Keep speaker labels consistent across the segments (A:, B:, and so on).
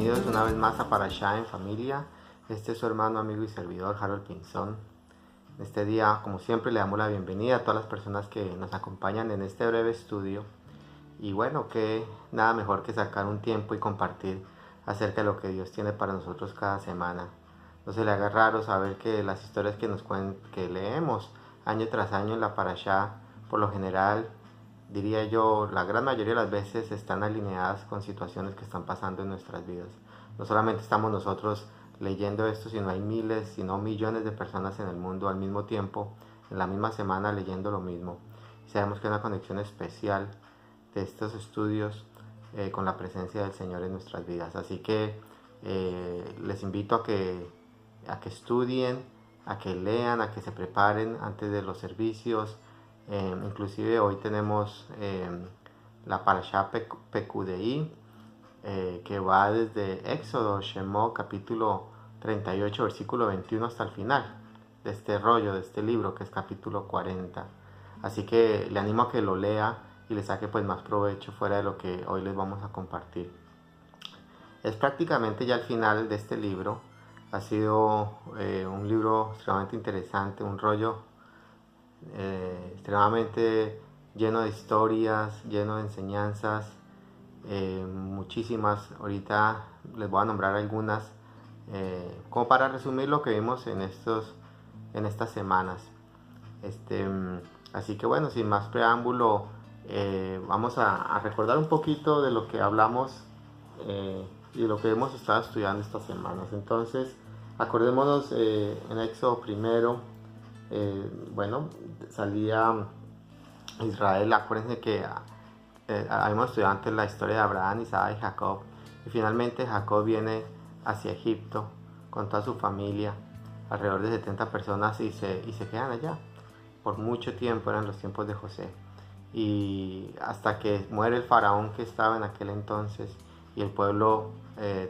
A: bienvenidos una vez más a Parashá en Familia. Este es su hermano, amigo y servidor Harold Pinzón. En este día, como siempre, le damos la bienvenida a todas las personas que nos acompañan en este breve estudio. Y bueno, que nada mejor que sacar un tiempo y compartir acerca de lo que Dios tiene para nosotros cada semana. No se le haga raro saber que las historias que leemos año tras año en la Parashá, por lo general, diría yo, la gran mayoría de las veces están alineadas con situaciones que están pasando en nuestras vidas. No solamente estamos nosotros leyendo esto, sino hay miles, si no millones de personas en el mundo al mismo tiempo, en la misma semana leyendo lo mismo. Y sabemos que hay una conexión especial de estos estudios con la presencia del Señor en nuestras vidas. Así que les invito a que estudien, a que lean, a que se preparen antes de los servicios. Inclusive hoy tenemos la Parashá Pekudei, que va desde Éxodo, Shemot, capítulo 38, versículo 21 hasta el final de este rollo, de este libro, que es capítulo 40. Así que le animo a que lo lea y le saque pues más provecho fuera de lo que hoy les vamos a compartir. Es prácticamente ya el final de este libro. Ha sido un libro extremadamente interesante, un rollo extremadamente lleno de historias, lleno de enseñanzas, muchísimas. Ahorita les voy a nombrar algunas como para resumir lo que vimos en estas semanas. Así que bueno, sin más preámbulo, vamos a recordar un poquito de lo que hablamos y lo que hemos estado estudiando estas semanas. Entonces, acordémonos en Éxodo primero. Bueno, salía Israel. Acuérdense que habíamos estudiado antes la historia de Abraham, Isaac y Jacob, y finalmente Jacob viene hacia Egipto con toda su familia, alrededor de 70 personas, y se quedan allá por mucho tiempo. Eran los tiempos de José, y hasta que muere el faraón que estaba en aquel entonces, y el pueblo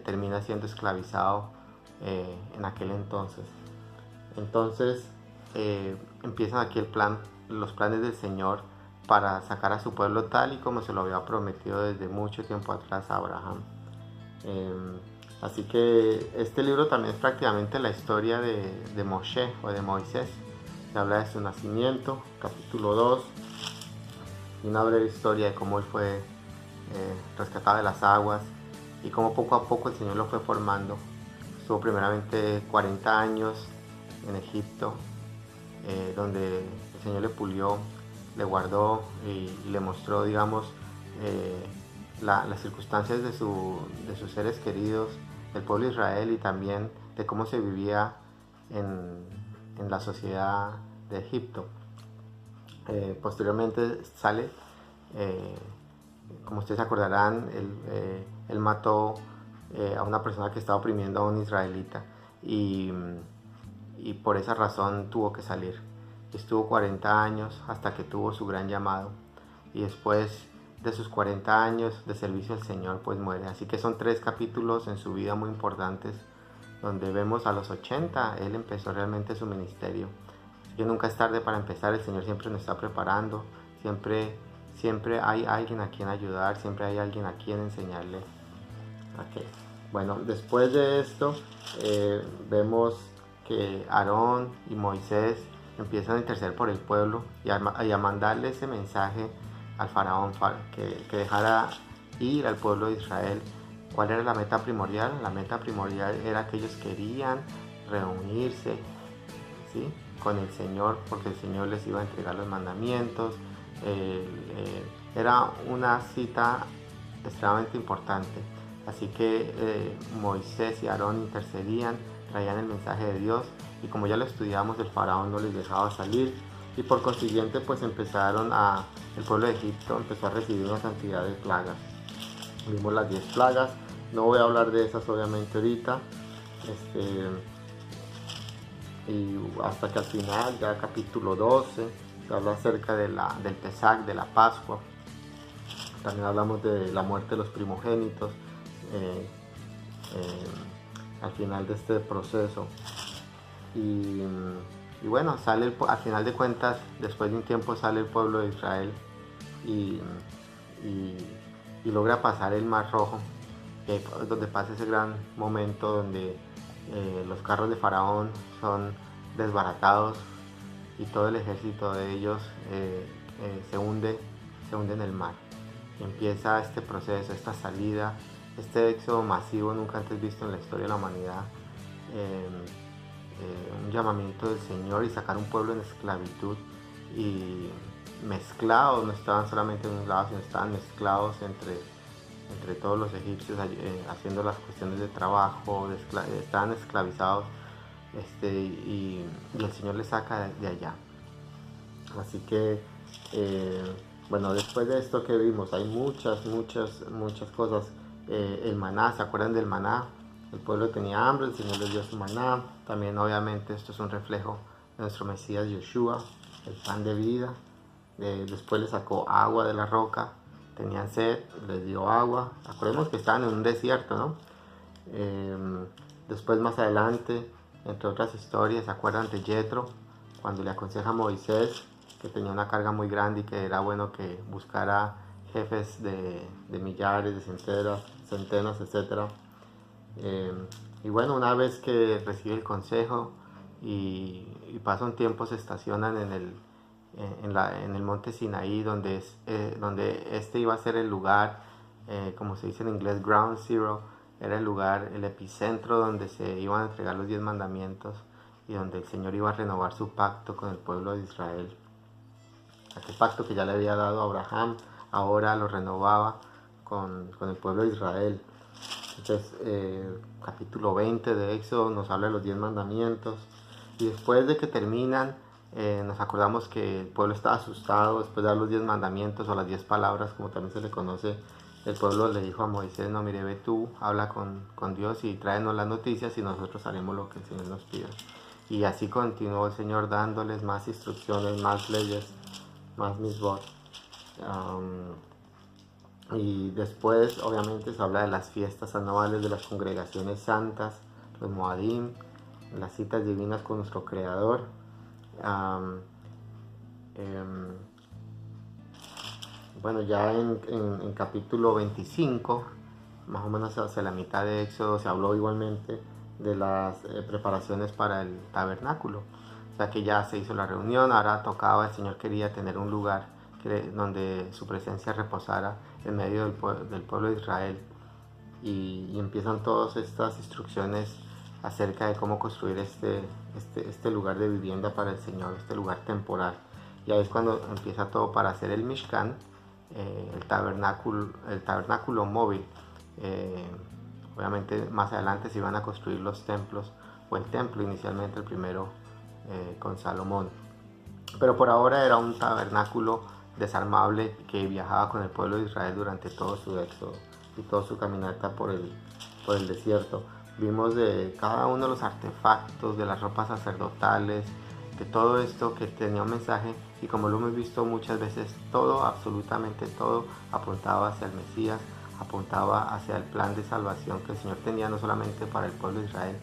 A: termina siendo esclavizado en aquel entonces. Empiezan aquí los planes del Señor para sacar a su pueblo tal y como se lo había prometido desde mucho tiempo atrás a Abraham. Así que este libro también es prácticamente la historia de Moshe o de Moisés. Se habla de su nacimiento, capítulo 2, y una breve historia de cómo él fue rescatado de las aguas y cómo poco a poco el Señor lo fue formando. Estuvo primeramente 40 años en Egipto, donde el Señor le pulió, le guardó y le mostró, digamos, las circunstancias de sus seres queridos, del pueblo de Israel, y también de cómo se vivía en la sociedad de Egipto. Posteriormente sale, como ustedes se acordarán, él mató a una persona que estaba oprimiendo a un israelita, y por esa razón tuvo que salir. Estuvo 40 años hasta que tuvo su gran llamado, y después de sus 40 años de servicio al Señor pues muere. Así que son 3 capítulos en su vida muy importantes, donde vemos a los 80 él empezó realmente su ministerio. Así que nunca es tarde para empezar. El Señor siempre nos está preparando, siempre hay alguien a quien ayudar, siempre hay alguien a quien enseñarle. Okay. Bueno, después de esto vemos que Aarón y Moisés empiezan a interceder por el pueblo y a mandarle ese mensaje al faraón que dejara ir al pueblo de Israel. ¿Cuál era la meta primordial? La meta primordial era que ellos querían reunirse, ¿sí?, con el Señor, porque el Señor les iba a entregar los mandamientos. Era una cita extremadamente importante. Así que Moisés y Aarón intercedían, traían el mensaje de Dios, y como ya lo estudiamos, el faraón no les dejaba salir, y por consiguiente pues el pueblo de Egipto empezó a recibir una cantidad de plagas. Vimos las 10 plagas, no voy a hablar de esas obviamente ahorita, y hasta que al final, ya capítulo 12, se habla acerca del Pesach, de la Pascua. También hablamos de la muerte de los primogénitos al final de este proceso. Y bueno, al final de cuentas, después de un tiempo sale el pueblo de Israel y logra pasar el Mar Rojo, donde pasa ese gran momento donde los carros de Faraón son desbaratados y todo el ejército de ellos se hunde en el mar. Y empieza este proceso, esta salida, este éxodo masivo nunca antes visto en la historia de la humanidad. Un llamamiento del Señor y sacar un pueblo en esclavitud y mezclados, no estaban solamente en un lado, sino estaban mezclados entre todos los egipcios haciendo las cuestiones de trabajo, estaban esclavizados, y el Señor les saca de allá. Así que bueno, después de esto que vimos hay muchas cosas. El maná, ¿se acuerdan del maná? El pueblo tenía hambre, el Señor les dio su maná. También obviamente esto es un reflejo de nuestro Mesías Yeshua, el pan de vida. Después les sacó agua de la roca, tenían sed, les dio agua. Acordemos que estaban en un desierto, ¿no? Después más adelante, entre otras historias, ¿se acuerdan de Yetro? Cuando le aconseja a Moisés que tenía una carga muy grande y que era bueno que buscara jefes de millares, de centenas, etc. Y bueno, una vez que recibe el consejo y pasa un tiempo, se estacionan en el monte Sinaí, donde este iba a ser el lugar, como se dice en inglés, Ground Zero. Era el lugar, el epicentro donde se iban a entregar los 10 mandamientos y donde el Señor iba a renovar su pacto con el pueblo de Israel. Aquel pacto que ya le había dado a Abraham, ahora lo renovaba con el pueblo de Israel. Entonces, capítulo 20 de Éxodo nos habla de los 10 mandamientos. Y después de que terminan, nos acordamos que el pueblo estaba asustado. Después de dar los 10 mandamientos o las 10 palabras, como también se le conoce, el pueblo le dijo a Moisés: no, mire, ve tú, habla con Dios y tráenos las noticias y nosotros haremos lo que el Señor nos pida. Y así continuó el Señor dándoles más instrucciones, más leyes, más misbot. Y después obviamente se habla de las fiestas anuales, de las congregaciones santas, los Moadim, las citas divinas con nuestro Creador. Bueno, ya en capítulo 25, más o menos hacia la mitad de Éxodo, se habló igualmente de las preparaciones para el tabernáculo. O sea que ya se hizo la reunión, ahora tocaba, el Señor quería tener un lugar donde su presencia reposara en medio del pueblo de Israel. Y empiezan todas estas instrucciones acerca de cómo construir este lugar de vivienda para el Señor, este lugar temporal. Y ahí es cuando empieza todo para hacer el Mishkan, el tabernáculo móvil. Obviamente más adelante se iban a construir los templos, o el templo inicialmente, el primero con Salomón. Pero por ahora era un tabernáculo desarmable que viajaba con el pueblo de Israel durante todo su éxodo y toda su caminata por el desierto. Vimos de cada uno de los artefactos, de las ropas sacerdotales, de todo esto que tenía un mensaje, y como lo hemos visto muchas veces, todo, absolutamente todo, apuntaba hacia el Mesías, apuntaba hacia el plan de salvación que el Señor tenía no solamente para el pueblo de Israel,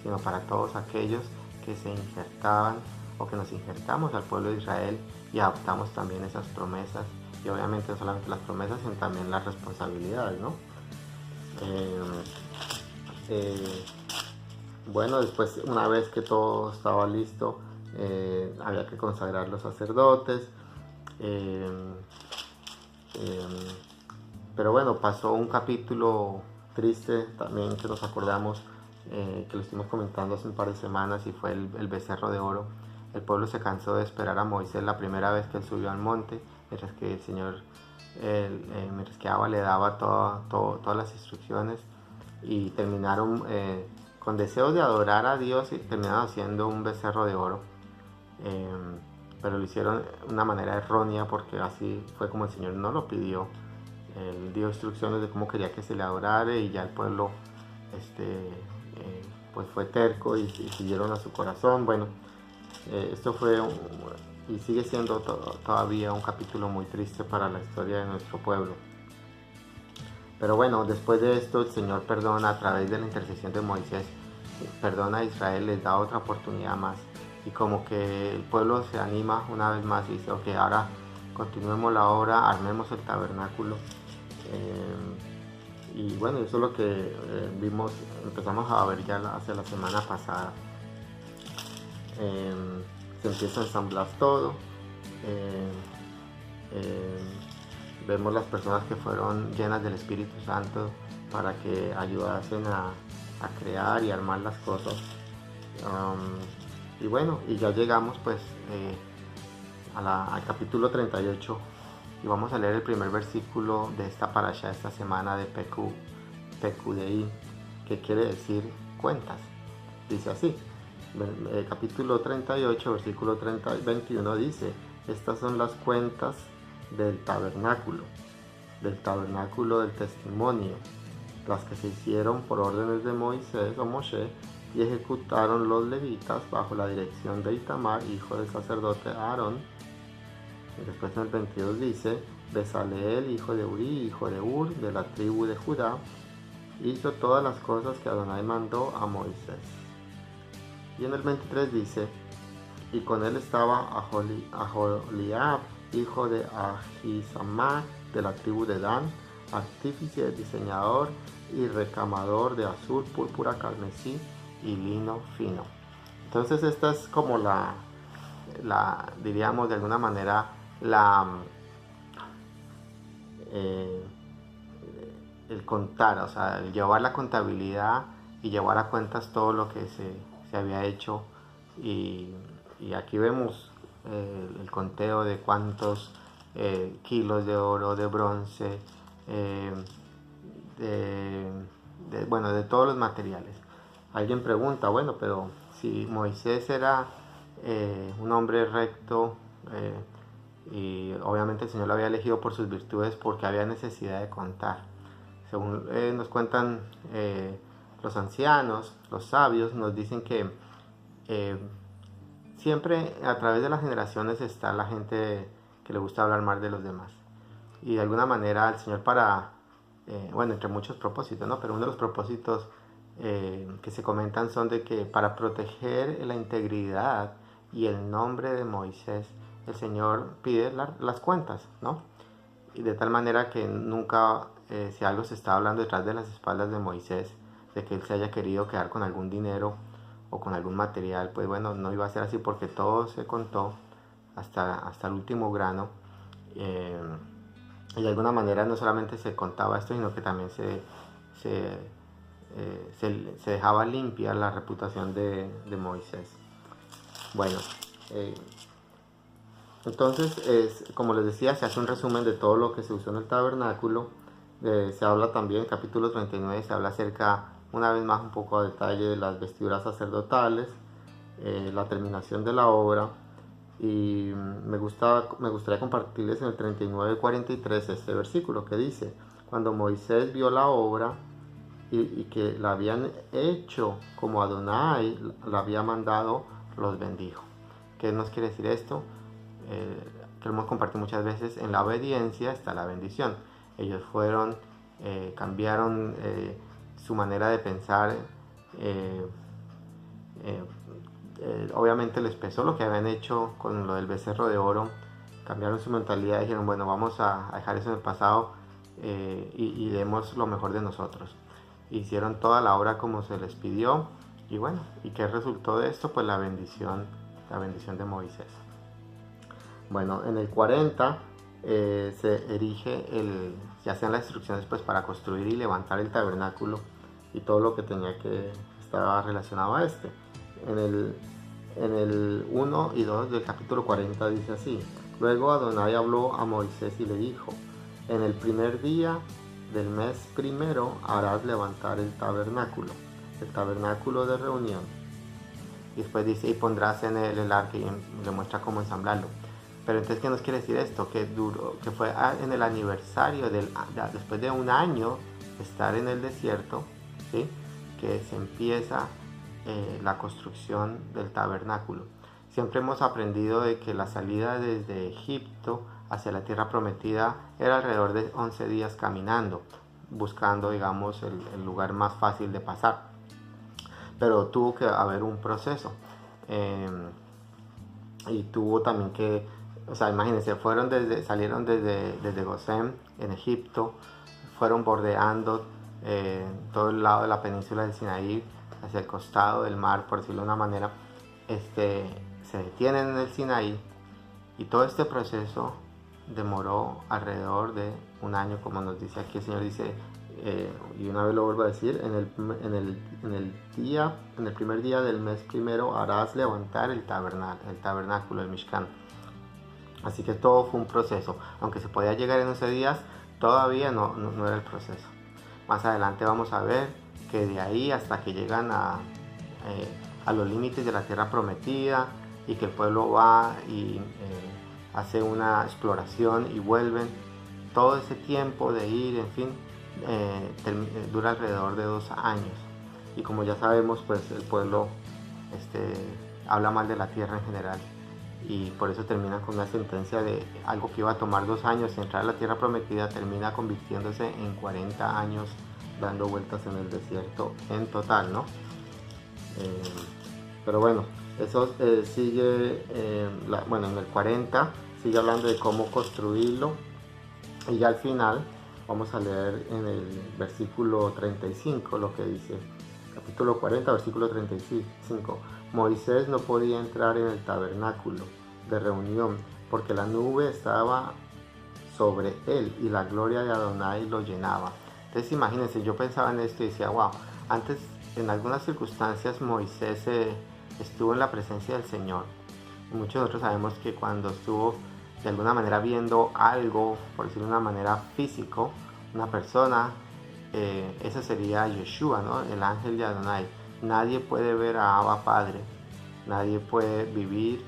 A: sino para todos aquellos que se injertaban o que nos injertamos al pueblo de Israel y adoptamos también esas promesas, y obviamente no solamente las promesas, sino también las responsabilidades, ¿no? Bueno, después, una vez que todo estaba listo, había que consagrar los sacerdotes. Pero bueno, pasó un capítulo triste también que nos acordamos, que lo estuvimos comentando hace un par de semanas, y fue el becerro de oro. El pueblo se cansó de esperar a Moisés la primera vez que él subió al monte, mientras que el Señor, mientras que Abba le daba todas las instrucciones, y terminaron con deseos de adorar a Dios, y terminaron haciendo un becerro de oro. Pero lo hicieron de una manera errónea, porque así fue como el Señor no lo pidió. Él dio instrucciones de cómo quería que se le adorara, y ya el pueblo pues fue terco y siguieron a su corazón. Bueno, esto fue y sigue siendo todavía un capítulo muy triste para la historia de nuestro pueblo. Pero bueno, después de esto el Señor perdona a través de la intercesión de Moisés, perdona a Israel, les da otra oportunidad más, y como que el pueblo se anima una vez más y dice: ok, ahora continuemos la obra, armemos el tabernáculo. Y bueno, eso es lo que empezamos a ver ya hacia la semana pasada. Se empieza a ensamblar todo. Eh, eh, Vemos las personas que fueron llenas del Espíritu Santo para que ayudasen a crear y armar las cosas. Y bueno, y ya llegamos pues al capítulo 38 y vamos a leer el primer versículo de esta parasha esta semana de Pekudei, que quiere decir cuentas. Dice así, capítulo 38, versículo 21 dice: estas son las cuentas del tabernáculo del testimonio, las que se hicieron por órdenes de Moisés o Moshe, y ejecutaron los levitas bajo la dirección de Itamar, hijo del sacerdote Aarón. Y después en el 22 dice: Besaleel, hijo de Uri, hijo de Ur, de la tribu de Judá, hizo todas las cosas que Adonai mandó a Moisés. Y en el 23 dice: y con él estaba Aholiab, hijo de Ahisamach, de la tribu de Dan, artífice, diseñador y recamador de azul, púrpura, carmesí y lino fino. Entonces esta es como diríamos de alguna manera, el contar, o sea, el llevar la contabilidad y llevar a cuentas todo lo que se había hecho. Y aquí vemos el conteo de cuántos kilos de oro, de bronce, de todos los materiales. Alguien pregunta, bueno, pero si Moisés era un hombre recto, y obviamente el Señor lo había elegido por sus virtudes, porque había necesidad de contar. Según nos cuentan los ancianos, los sabios, nos dicen que siempre a través de las generaciones está la gente que le gusta hablar mal de los demás. Y de alguna manera el Señor entre muchos propósitos, ¿no? Pero uno de los propósitos que se comentan son de que para proteger la integridad y el nombre de Moisés, el Señor pide las cuentas, ¿no? Y de tal manera que nunca, si algo se está hablando detrás de las espaldas de Moisés, de que él se haya querido quedar con algún dinero o con algún material, pues bueno, no iba a ser así, porque todo se contó hasta el último grano. Y de alguna manera no solamente se contaba esto, sino que también se dejaba limpia la reputación de Moisés. Bueno, entonces, como les decía, se hace un resumen de todo lo que se usó en el tabernáculo. Se habla también, en capítulo 39, se habla acerca, una vez más, un poco a detalle de las vestiduras sacerdotales, la terminación de la obra. Y me gustaría compartirles en el 39:43 este versículo que dice: cuando Moisés vio la obra y que la habían hecho como Adonai la había mandado, los bendijo. ¿Qué nos quiere decir esto? Queremos compartir muchas veces: en la obediencia está la bendición. Ellos cambiaron su manera de pensar. Obviamente les pesó lo que habían hecho con lo del becerro de oro. Cambiaron su mentalidad y dijeron: bueno, vamos a dejar eso en el pasado y demos lo mejor de nosotros. Hicieron toda la obra como se les pidió. Y bueno, ¿y qué resultó de esto? Pues la bendición de Moisés. Bueno, en el 40 se erige se hacen las instrucciones pues para construir y levantar el tabernáculo y todo lo que estaba relacionado a este. En el 1 y 2 del capítulo 40 dice así: luego Adonai habló a Moisés y le dijo: en el primer día del mes primero harás levantar el tabernáculo de reunión. Y después dice: y pondrás en él el arca, y le muestra cómo ensamblarlo. Pero entonces, ¿qué nos quiere decir esto? Que fue en el aniversario después de un año de estar en el desierto, ¿sí?, que se empieza la construcción del tabernáculo. Siempre hemos aprendido de que la salida desde Egipto hacia la tierra prometida era alrededor de 11 días caminando, buscando, digamos, el lugar más fácil de pasar. Pero tuvo que haber un proceso. Y tuvo también que, o sea, imagínense, salieron desde Gosén, en Egipto, fueron bordeando todo el lado de la península del Sinaí, hacia el costado del mar, por decirlo de una manera, se detienen en el Sinaí, y todo este proceso demoró alrededor de un año, como nos dice aquí el Señor. Dice, y una vez lo vuelvo a decir, en el primer día del mes primero harás levantar el tabernáculo, el Mishkan. Así que todo fue un proceso. Aunque se podía llegar en 11 días, todavía no era el proceso. Más adelante vamos a ver que de ahí hasta que llegan a los límites de la tierra prometida, y que el pueblo va y hace una exploración y vuelven, todo ese tiempo de ir, en fin, dura alrededor de 2 años. Y como ya sabemos, pues el pueblo habla mal de la tierra en general, y por eso termina con una sentencia de algo que iba a tomar 2 años entrar a la tierra prometida, termina convirtiéndose en 40 años dando vueltas en el desierto en total, ¿no? Pero bueno, eso sigue, en el 40 sigue hablando de cómo construirlo, y ya al final vamos a leer en el versículo 35 lo que dice, capítulo 40, versículo 35. Moisés no podía entrar en el tabernáculo de reunión porque la nube estaba sobre él y la gloria de Adonai lo llenaba. Entonces imagínense, yo pensaba en esto y decía, wow, antes en algunas circunstancias Moisés estuvo en la presencia del Señor. Y muchos de nosotros sabemos que cuando estuvo de alguna manera viendo algo, por decirlo de una manera físico, una persona, ese sería Yeshua, ¿no? El ángel de Adonai. Nadie puede ver a Abba Padre, nadie puede vivir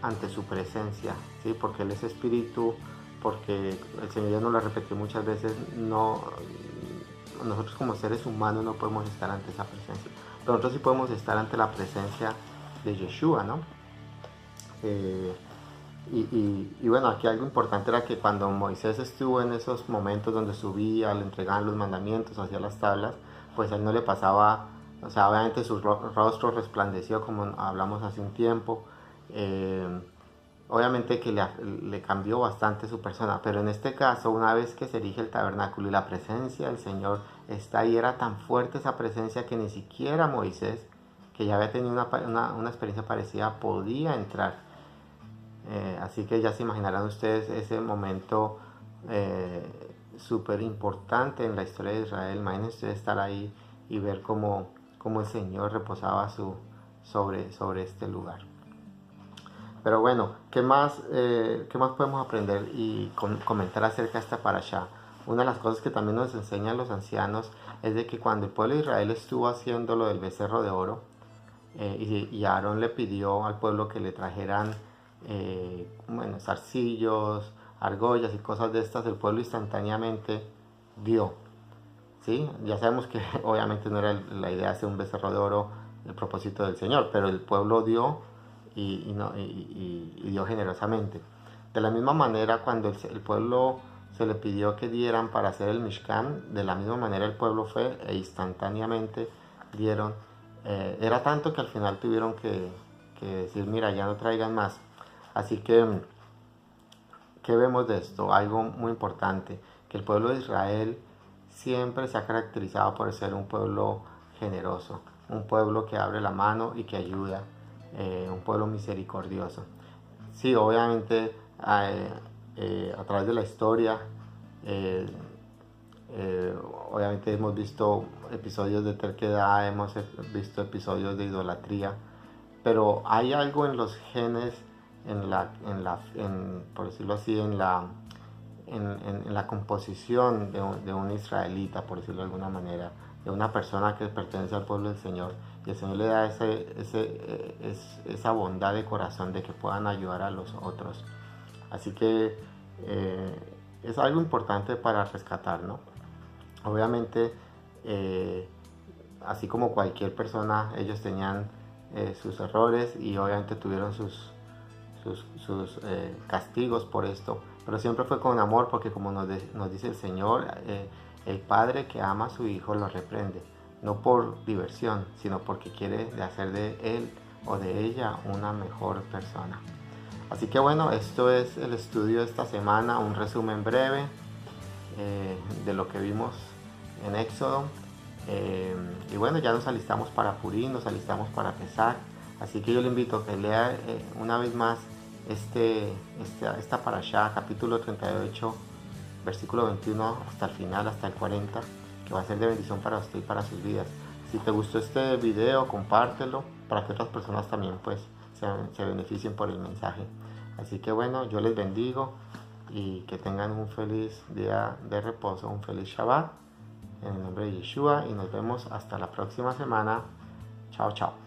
A: ante su presencia, ¿sí? Porque Él es espíritu, porque el Señor ya nos lo repetió muchas veces, nosotros como seres humanos no podemos estar ante esa presencia, pero nosotros sí podemos estar ante la presencia de Yeshua, ¿no? Y bueno, aquí algo importante era que cuando Moisés estuvo en esos momentos donde subía, le entregaban los mandamientos, hacía las tablas, pues a él no le pasaba, o sea, obviamente su rostro resplandeció, como hablamos hace un tiempo. Obviamente que le cambió bastante su persona, pero en este caso, una vez que se erige el tabernáculo y la presencia del Señor está ahí, era tan fuerte esa presencia que ni siquiera Moisés, que ya había tenido una experiencia parecida, podía entrar. Así que ya se imaginarán ustedes ese momento súper importante en la historia de Israel. Imagínense ustedes estar ahí y ver cómo el Señor reposaba sobre este lugar. Pero bueno, ¿qué más podemos aprender y comentar acerca de esta parashá? Una de las cosas que también nos enseñan los ancianos es de que cuando el pueblo de Israel estuvo haciendo lo del becerro de oro, y Aarón le pidió al pueblo que le trajeran zarcillos, argollas y cosas de estas, el pueblo instantáneamente dio, ¿sí? Ya sabemos que obviamente no era la idea hacer un becerro de oro el propósito del Señor, pero el pueblo dio y dio generosamente. De la misma manera, cuando el pueblo se le pidió que dieran para hacer el Mishkan, de la misma manera el pueblo fue e instantáneamente dieron. Era tanto que al final tuvieron que decir, mira, ya no traigan más. Así que, ¿qué vemos de esto? Algo muy importante, que el pueblo de Israel siempre se ha caracterizado por ser un pueblo generoso, un pueblo que abre la mano y que ayuda, un pueblo misericordioso. Sí, obviamente a través de la historia, obviamente hemos visto episodios de terquedad, hemos visto episodios de idolatría, pero hay algo en los genes, por decirlo así, en la composición de un israelita, por decirlo de alguna manera, de una persona que pertenece al pueblo del Señor, y el Señor le da esa bondad de corazón de que puedan ayudar a los otros. Así que es algo importante para rescatar, ¿no? Obviamente, así como cualquier persona, ellos tenían sus errores y obviamente tuvieron sus castigos por esto, pero siempre fue con amor, porque como nos dice el Señor, el padre que ama a su hijo lo reprende, no por diversión, sino porque quiere hacer de él o de ella una mejor persona. Así que bueno, esto es el estudio de esta semana, un resumen breve de lo que vimos en Éxodo. Y bueno, ya nos alistamos para Purim, nos alistamos para Pesach. Así que yo le invito a que lea una vez más esta parashá, capítulo 38, versículo 21 hasta el final, hasta el 40, que va a ser de bendición para usted y para sus vidas. Si te gustó este video, compártelo para que otras personas también pues se beneficien por el mensaje. Así que bueno, yo les bendigo y que tengan un feliz día de reposo, un feliz Shabbat en el nombre de Yeshua, y nos vemos hasta la próxima semana. Chao, chao.